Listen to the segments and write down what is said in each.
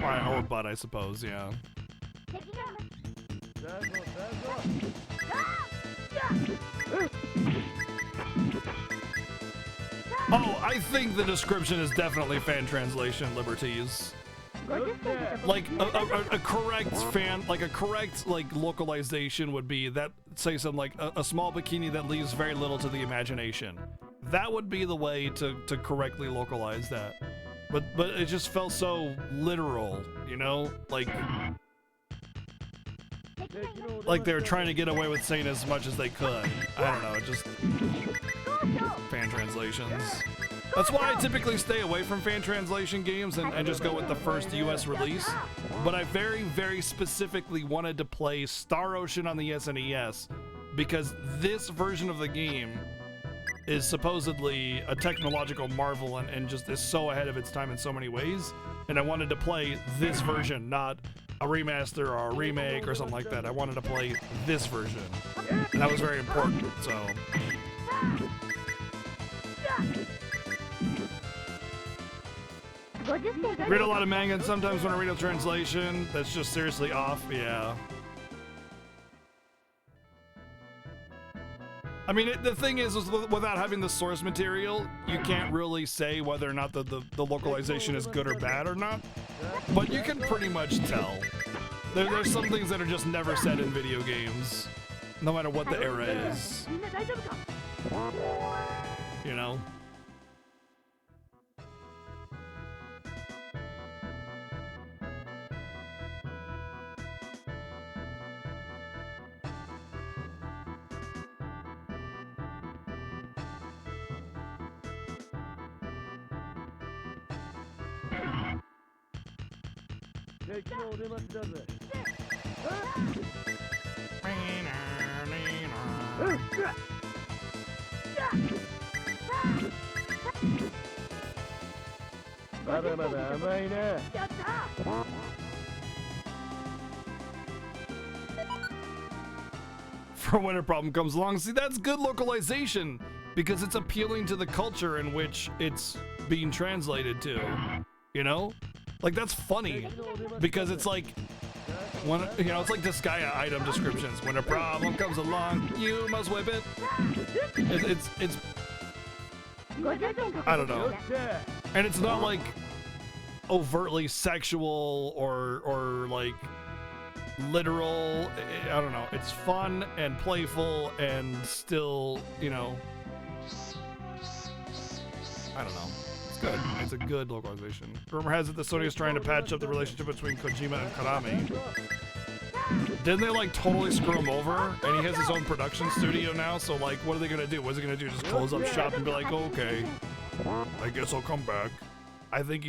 Or butt, I suppose, yeah. Oh, I think the description is definitely fan translation liberties. Like a correct localization would be that, say something like a small bikini that leaves very little to the imagination. That would be the way to correctly localize that. But it just felt so literal, you know? Like they were trying to get away with saying as much as they could. I don't know, just fan translations. That's why I typically stay away from fan translation games and just go with the first US release. But I very, very specifically wanted to play Star Ocean on the SNES because this version of the game is supposedly a technological marvel and just is so ahead of its time in so many ways. And I wanted to play this version, not a remaster or a remake or something like that. I wanted to play this version. And that was very important, so. Read a lot of manga and sometimes when I read a translation that's just seriously off, yeah. I mean, the thing is without having the source material, you can't really say whether or not the localization is good or bad or not. But you can pretty much tell. There's some things that are just never said in video games, no matter what the era is. You know? For when a problem comes along, see, that's good localization because it's appealing to the culture in which it's being translated to, you know? Like, that's funny because it's like, when, you know, it's like Disgaea item descriptions. When a problem comes along, you must whip it. It's I don't know. And it's not like overtly sexual or like literal. I don't know. It's fun and playful and still, you know, I don't know. It's good. It's a good localization. Rumor has it that Sony is trying to patch up the relationship between Kojima and Konami. Didn't they like totally screw him over? And he has his own production studio now, so like what are they gonna do? What is he gonna do? Just close up shop and be like, oh, okay, I guess I'll come back. I think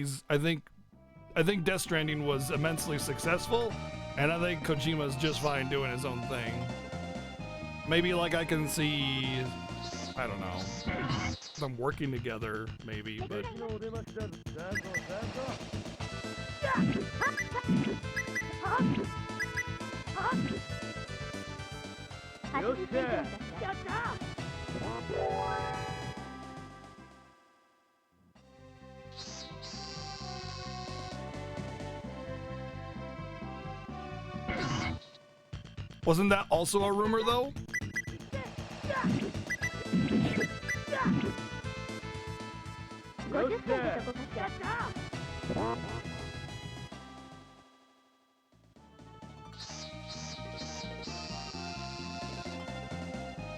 Death Stranding was immensely successful, and I think Kojima's just fine doing his own thing. Maybe like I can see, I don't know, them working together, maybe, but. Wasn't that also a rumor, though?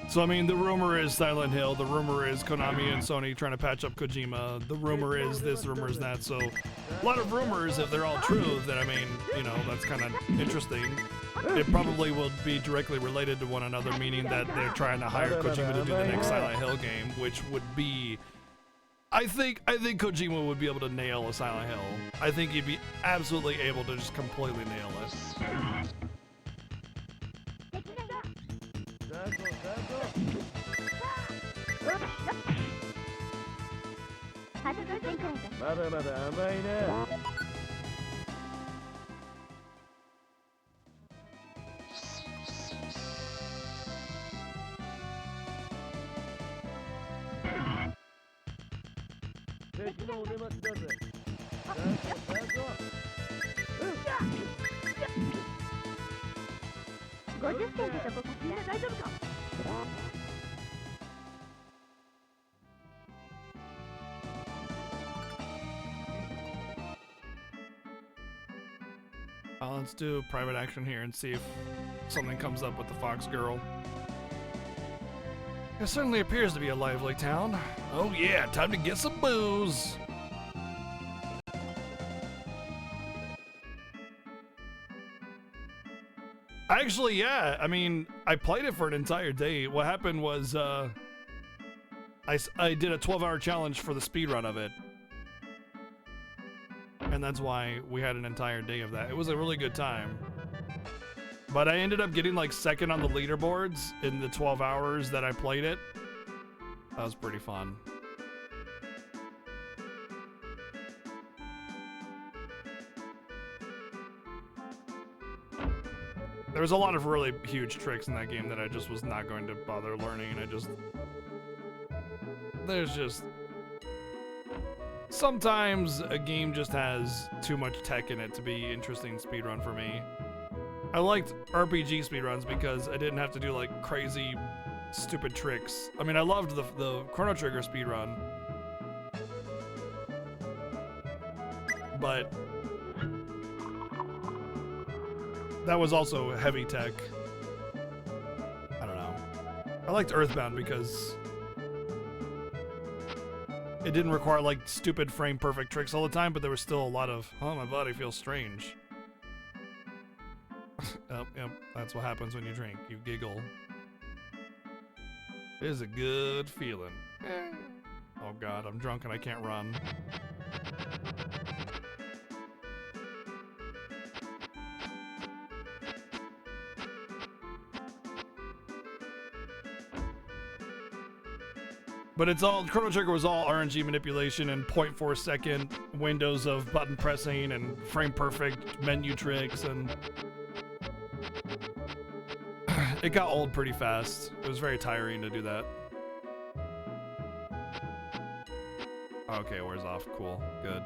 So, I mean, the rumor is Silent Hill, the rumor is Konami and Sony trying to patch up Kojima, the rumor is this, the rumor is that, so a lot of rumors, if they're all true, then, I mean, you know, that's kind of interesting. It probably will be directly related to one another, meaning that they're trying to hire Kojima to do the next Silent Hill game, which would be... I think Kojima would be able to nail a Silent Hill. I think he'd be absolutely able to just completely nail it. Let's do private action here and see if something comes up with the Fox Girl. It certainly appears to be a lively town. Oh yeah, time to get some booze. Actually, yeah, I mean, I played it for an entire day. What happened was, I did a 12-hour challenge for the speedrun of it. And that's why we had an entire day of that. It was a really good time. But I ended up getting like second on the leaderboards in the 12 hours that I played it. That was pretty fun. There was a lot of really huge tricks in that game that I just was not going to bother learning. There's just... Sometimes a game just has too much tech in it to be interesting speedrun for me. I liked RPG speedruns because I didn't have to do like crazy, stupid tricks. I mean, I loved the Chrono Trigger speedrun, but that was also heavy tech. I don't know. I liked Earthbound because it didn't require like stupid frame perfect tricks all the time, but there was still a lot of, oh, my body feels strange. Yep, that's what happens when you drink. You giggle. It is a good feeling. Oh god, I'm drunk and I can't run. But it's all, Chrono Trigger was all RNG manipulation and 0.4 second windows of button pressing and frame perfect menu tricks, and it got old pretty fast. It was very tiring to do that. Okay, it wears off. Cool. Good.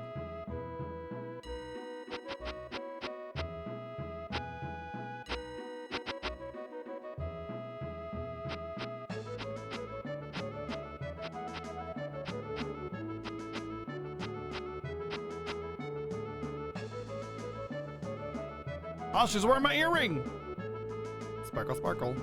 Oh, she's wearing my earring! Sparkle, sparkle.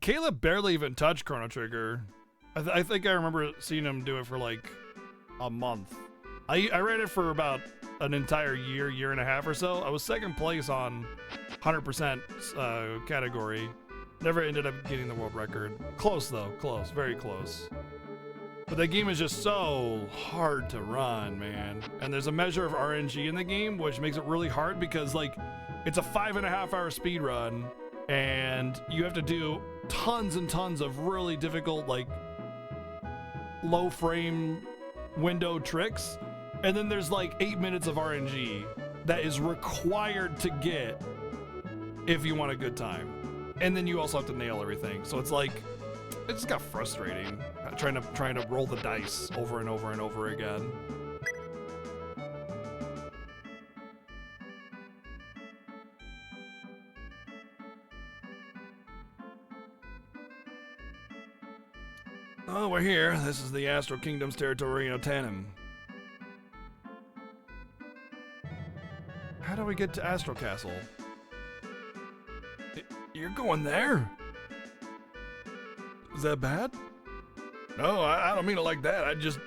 Caleb barely even touched Chrono Trigger. I think I remember seeing him do it for like a month. I ran it for about an entire year and a half or so. I was second place on 100% category. Never ended up getting the world record. Close though, close, very close. But that game is just so hard to run, man. And there's a measure of RNG in the game, which makes it really hard because like it's a 5.5 hour speed run. And you have to do tons and tons of really difficult, like, low frame window tricks. And then there's like 8 minutes of RNG that is required to get if you want a good time. And then you also have to nail everything. So it's like, it just got frustrating trying to roll the dice over and over and over again. Oh, we're here. This is the Astral Kingdom's territory in Otanim. How do we get to Astral Castle? You're going there? Is that bad? No, I don't mean it like that. I just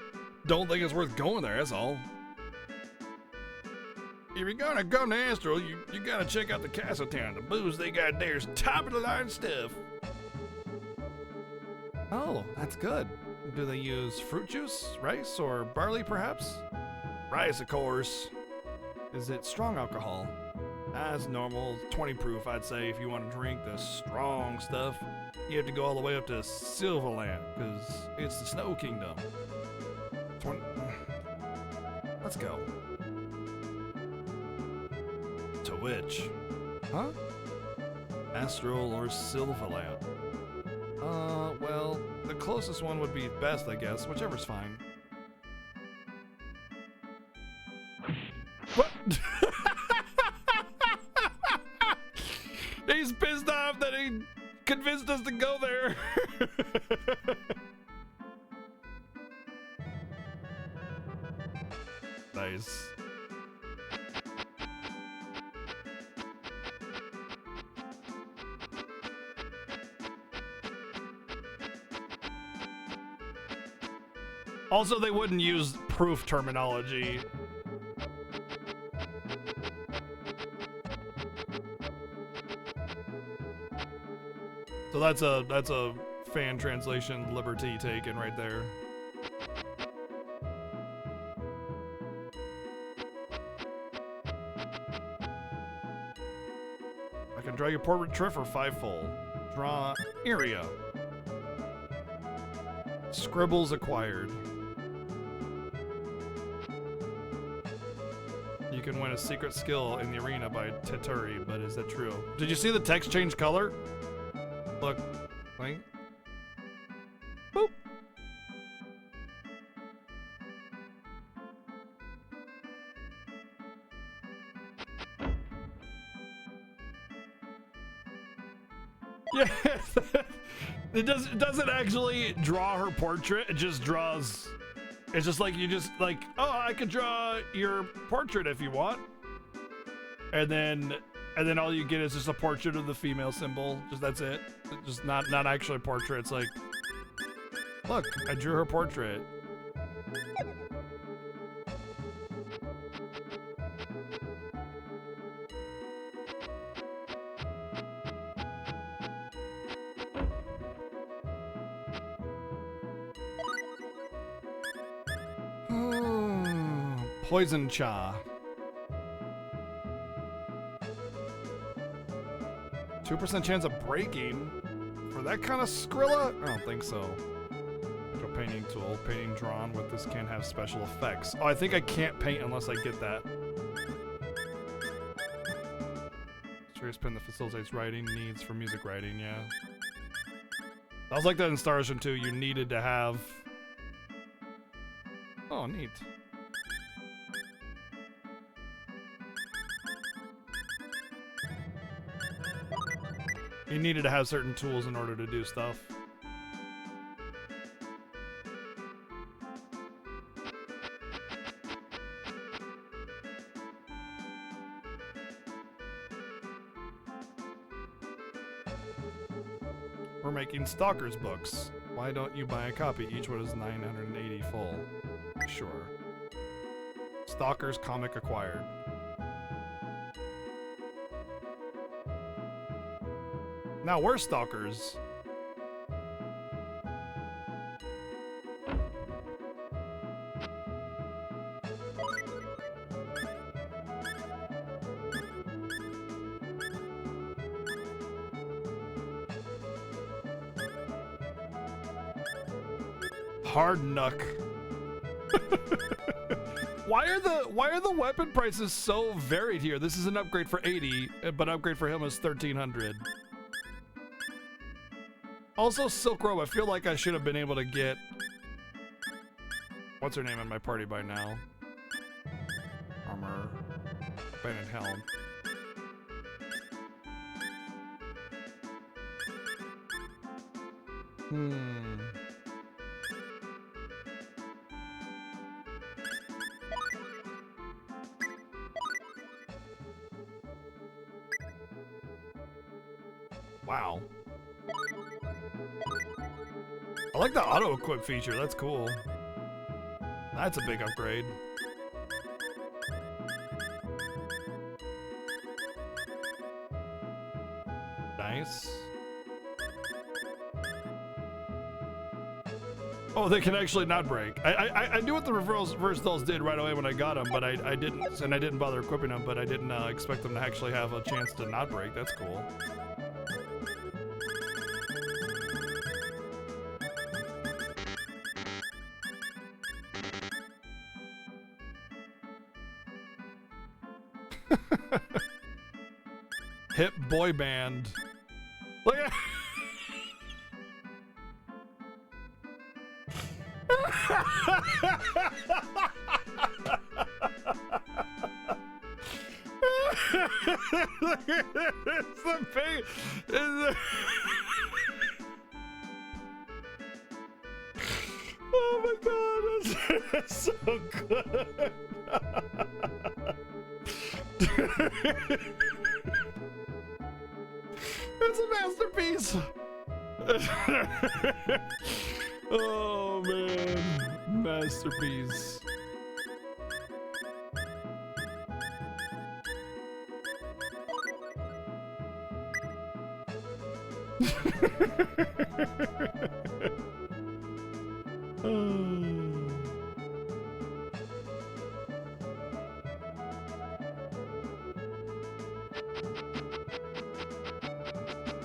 don't think it's worth going there, that's all. If you're gonna go to Astral, you gotta check out the castle town. The booze they got there is top of the line stuff. Oh, that's good. Do they use fruit juice, rice, or barley, perhaps? Rice, of course. Is it strong alcohol? As normal, 20 proof, I'd say. If you want to drink the strong stuff, you have to go all the way up to Silverland, because it's the Snow Kingdom. 20. Let's go. To which? Huh? Astral or Silverland? Well, the closest one would be best, I guess. Whichever's fine. What? He's pissed off that he convinced us to go there. Nice. Also, they wouldn't use proof terminology. So that's a fan translation liberty taken right there. I can draw your portrait for 5-fold. Draw area. Scribbles acquired. You can win a secret skill in the arena by Teturi, but is that true? Did you see the text change color? Look, wait. Boop. Yes. It doesn't actually draw her portrait. It just draws. It's just like you just like, oh, I could draw your portrait if you want, and then all you get is just a portrait of the female symbol. Just that's it. Just not actually a portrait. It's like, look, I drew her portrait. Poison Cha. 2% chance of breaking for that kind of Skrilla? I don't think so. Actual painting tool. Painting drawn with this can't have special effects. Oh, I think I can't paint unless I get that. Trace pen that facilitates writing needs for music writing, yeah. I was like that in Star Ocean 2. You needed to have... Oh, neat. You needed to have certain tools in order to do stuff. We're making Stalker's books. Why don't you buy a copy? Each one is 980 full. Sure. Stalker's comic acquired. Now we're stalkers. Hard knuck. Why are the weapon prices so varied here? This is an upgrade for 80, but upgrade for him is 1300. Also, Silk Robe, I feel like I should have been able to get... What's her name in my party by now? Armor. Abandoned Helm. Wow. I like the auto-equip feature, that's cool. That's a big upgrade. Nice. Oh, they can actually not break. I knew what the reverse dolls did right away when I got them, but I didn't, and I didn't bother equipping them, but I didn't expect them to actually have a chance to not break. That's cool. Hip boy band. Look at it's the pig. Oh my god, that's so good. It's a masterpiece. Oh man, masterpiece.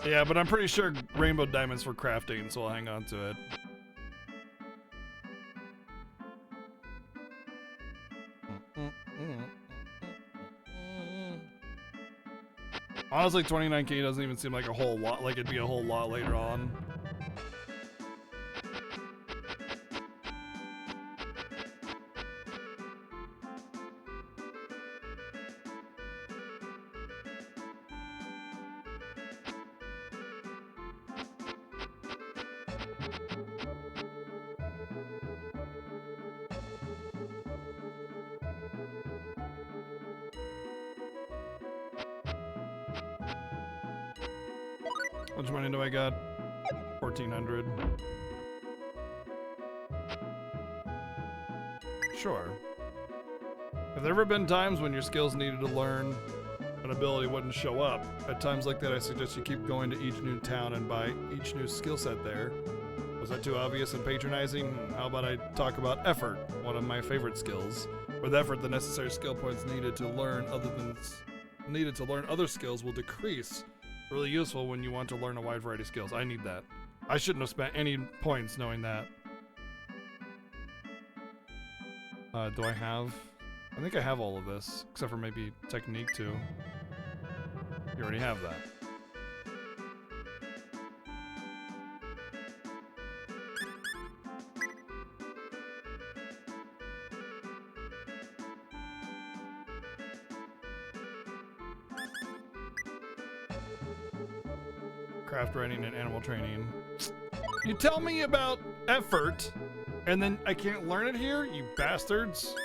Yeah, but I'm pretty sure rainbow diamonds for crafting, so I'll hang on to it. Honestly, 29k doesn't even seem like a whole lot, like it'd be a whole lot later on. How much money do I got? 1,400. Sure. Have there ever been times when your skills needed to learn an ability wouldn't show up? At times like that, I suggest you keep going to each new town and buy each new skill set there. Was that too obvious and patronizing? How about I talk about effort, one of my favorite skills. With effort, the necessary skill points needed to learn other skills will decrease. Really useful when you want to learn a wide variety of skills. I need that. I shouldn't have spent any points knowing that. Do I have? I think I have all of this, except for maybe technique too. You already have that. Craft writing and animal training. You tell me about effort, and then I can't learn it here, you bastards.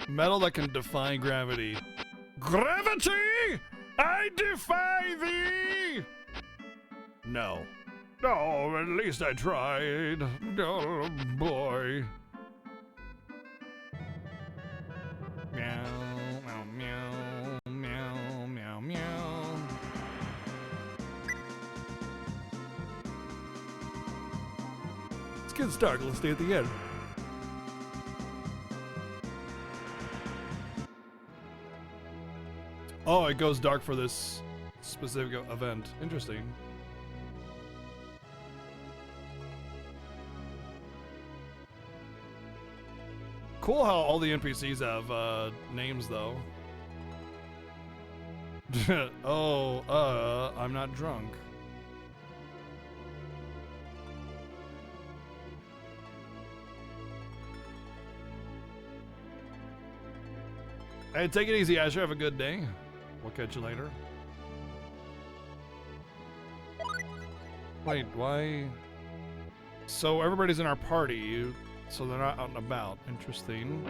Metal that can defy gravity. Gravity! I defy thee! No. No, at least I tried. Oh, boy. Meow, meow, meow, meow, meow, meow. It's getting dark. Let's stay at the end. Oh, it goes dark for this specific event. Interesting. Cool how all the NPCs have names, though. Oh, I'm not drunk. Hey, take it easy, Asher. Have a good day. We'll catch you later. Wait, why? So everybody's in our party, so they're not out and about. Interesting.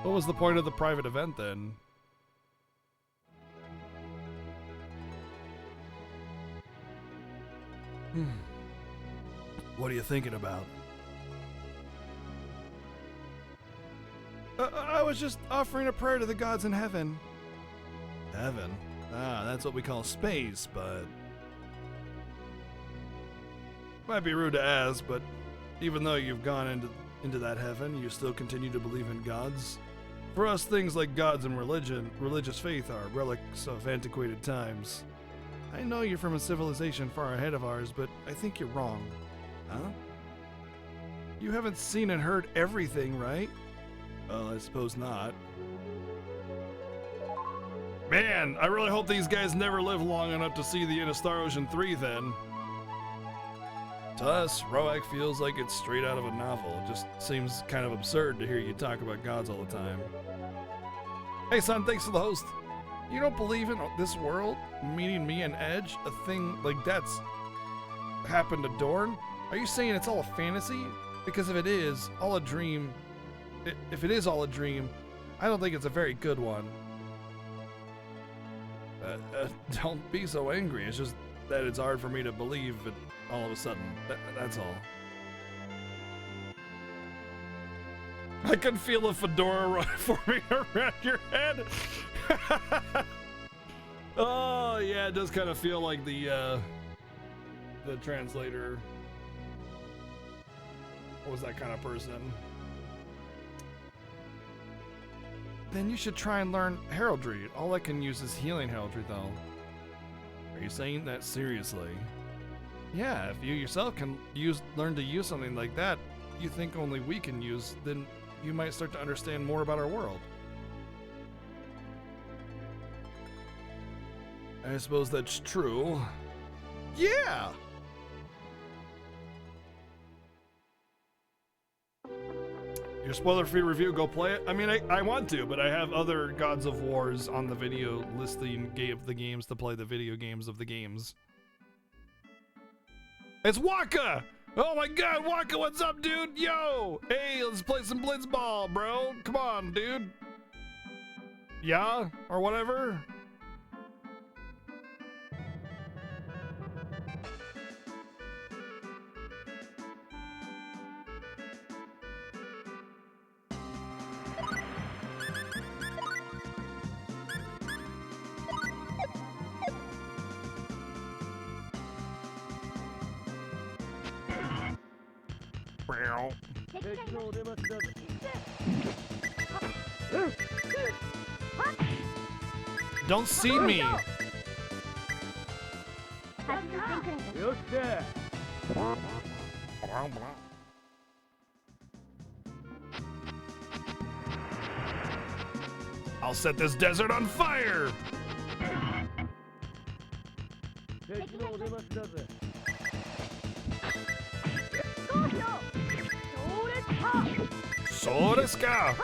What was the point of the private event then? What are you thinking about? I was just offering a prayer to the gods in heaven. Heaven? Ah, that's what we call space, but... Might be rude to ask, but even though you've gone into that heaven, you still continue to believe in gods? For us, things like gods and religious faith are relics of antiquated times. I know you're from a civilization far ahead of ours, but I think you're wrong. Huh? You haven't seen and heard everything, right? Well, I suppose not. Man, I really hope these guys never live long enough to see the end of Star Ocean 3 then. To us, Roak feels like it's straight out of a novel. It just seems kind of absurd to hear you talk about gods all the time. Hey son, thanks for the host. You don't believe in this world? Meaning me and Edge? A thing like that's happened to Dorn? Are you saying it's all a fantasy? Because if it is all a dream, I don't think it's a very good one. Don't be so angry. It's just that it's hard for me to believe it all of a sudden. That's all. I can feel a fedora forming around your head. Oh yeah, it does kind of feel like the translator was that kind of person. Then you should try and learn heraldry. All I can use is healing heraldry though. Are you saying that seriously? Yeah, if you yourself can learn to use something like that you think only we can use, then you might start to understand more about our world. I suppose that's true. Yeah! Your spoiler-free review, go play it. I mean, I want to, but I have other Gods of Wars on the video listing the games to play the video games of the games. It's Waka! Oh my god, Waka, what's up, dude? Yo! Hey, let's play some Blitzball, bro. Come on, dude. Yeah? Or whatever? Don't see me. I'll set this desert on fire. So desu ka.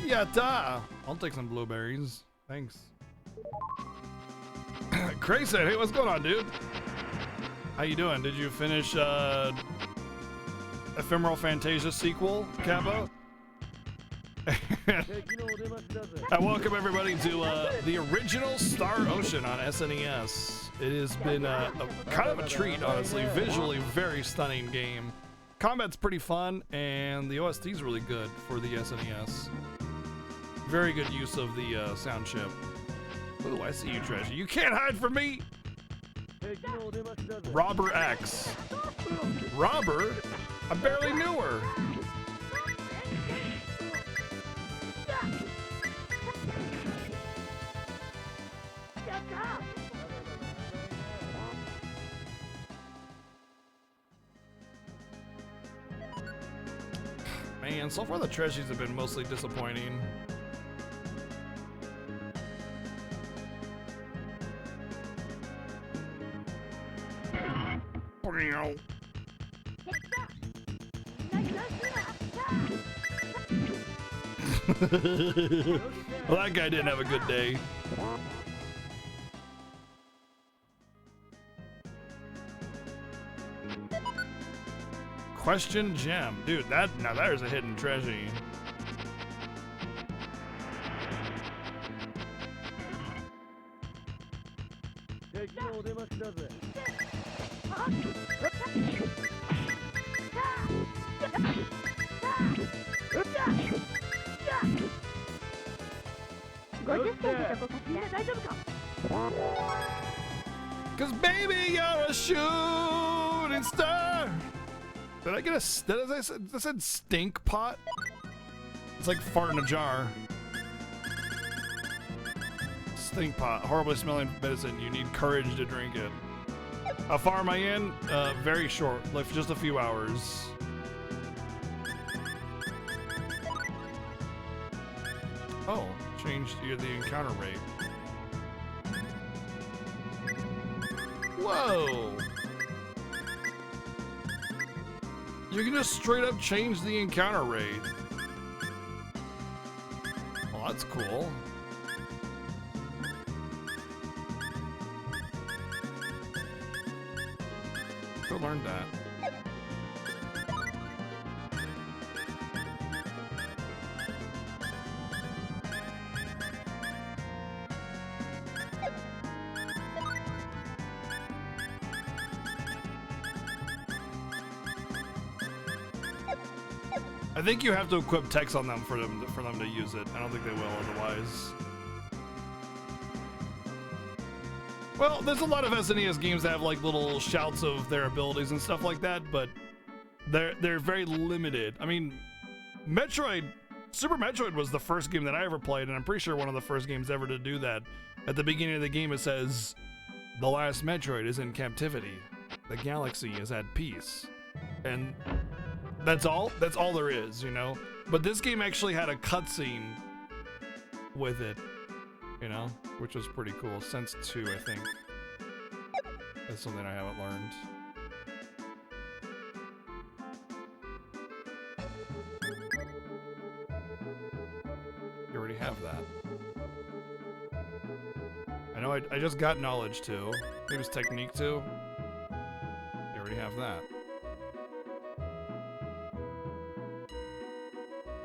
Yatta! I'll take some blueberries. Thanks. Crazy, hey, what's going on, dude? How you doing? Did you finish Ephemeral Fantasia sequel, Kappa? I welcome everybody to the original Star Ocean on SNES. It has been kind of a treat, honestly. Visually, very stunning game. Combat's pretty fun, and the OST is really good for the SNES. Very good use of the sound chip. Ooh, I see you, Treasure. You can't hide from me! Robber X. Robber? I barely knew her. Man, so far the treasures have been mostly disappointing. Well, that guy didn't have a good day. Question gem. Dude, now there's a hidden treasure. Cause baby, you're a shooting star. Did I get that said stink pot? It's like fart in a jar. Stink pot, horribly smelling medicine. You need courage to drink it. How far am I in? Very short, like just a few hours. Oh, changed the encounter rate. Whoa! You can just straight up change the encounter rate. Well, that's cool. Who learned that? I think you have to equip text on them for them to use it. I don't think they will otherwise. Well, there's a lot of SNES games that have like little shouts of their abilities and stuff like that, but they're very limited. I mean, Super Metroid was the first game that I ever played, and I'm pretty sure one of the first games ever to do that. At the beginning of the game, it says, "The last Metroid is in captivity. The galaxy is at peace." And that's all there is, you know? But this game actually had a cutscene with it, you know? Which was pretty cool. Sense 2, I think. That's something I haven't learned. You already have that. I know I just got knowledge 2. Maybe it's technique 2. You already have that.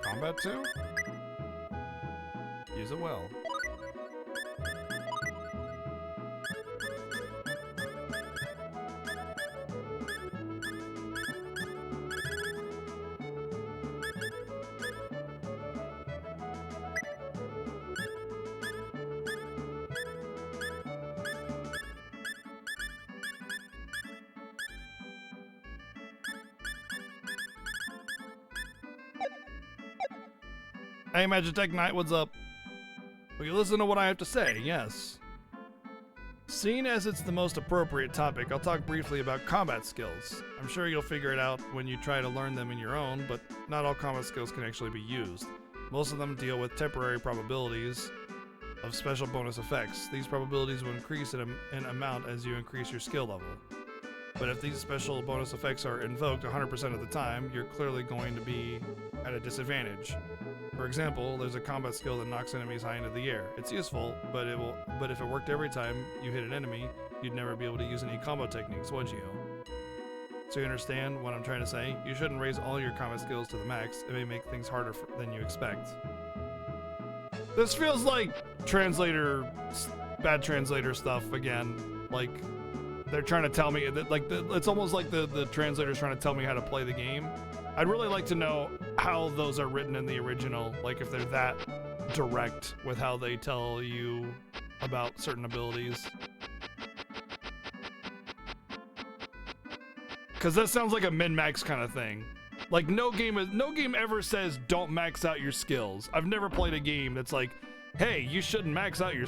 Combat 2? Use it well. Hey, Magitech Knight, what's up? Will you listen to what I have to say? Yes. Seeing as it's the most appropriate topic, I'll talk briefly about combat skills. I'm sure you'll figure it out when you try to learn them in your own, but not all combat skills can actually be used. Most of them deal with temporary probabilities of special bonus effects. These probabilities will increase in amount as you increase your skill level. But if these special bonus effects are invoked 100% of the time, you're clearly going to be at a disadvantage. For example, there's a combat skill that knocks enemies high into the air. It's useful, but if it worked every time you hit an enemy, you'd never be able to use any combo techniques, would you? So you understand what I'm trying to say? You shouldn't raise all your combat skills to the max. It may make things harder than you expect. This feels like bad translator stuff again. Like, they're trying to tell me that, like, it's almost like the translator's trying to tell me how to play the game. I'd really like to know how those are written in the original, like if they're that direct with how they tell you about certain abilities. Because that sounds like a min-max kind of thing. Like no game ever says don't max out your skills. I've never played a game that's like, hey, you shouldn't max out your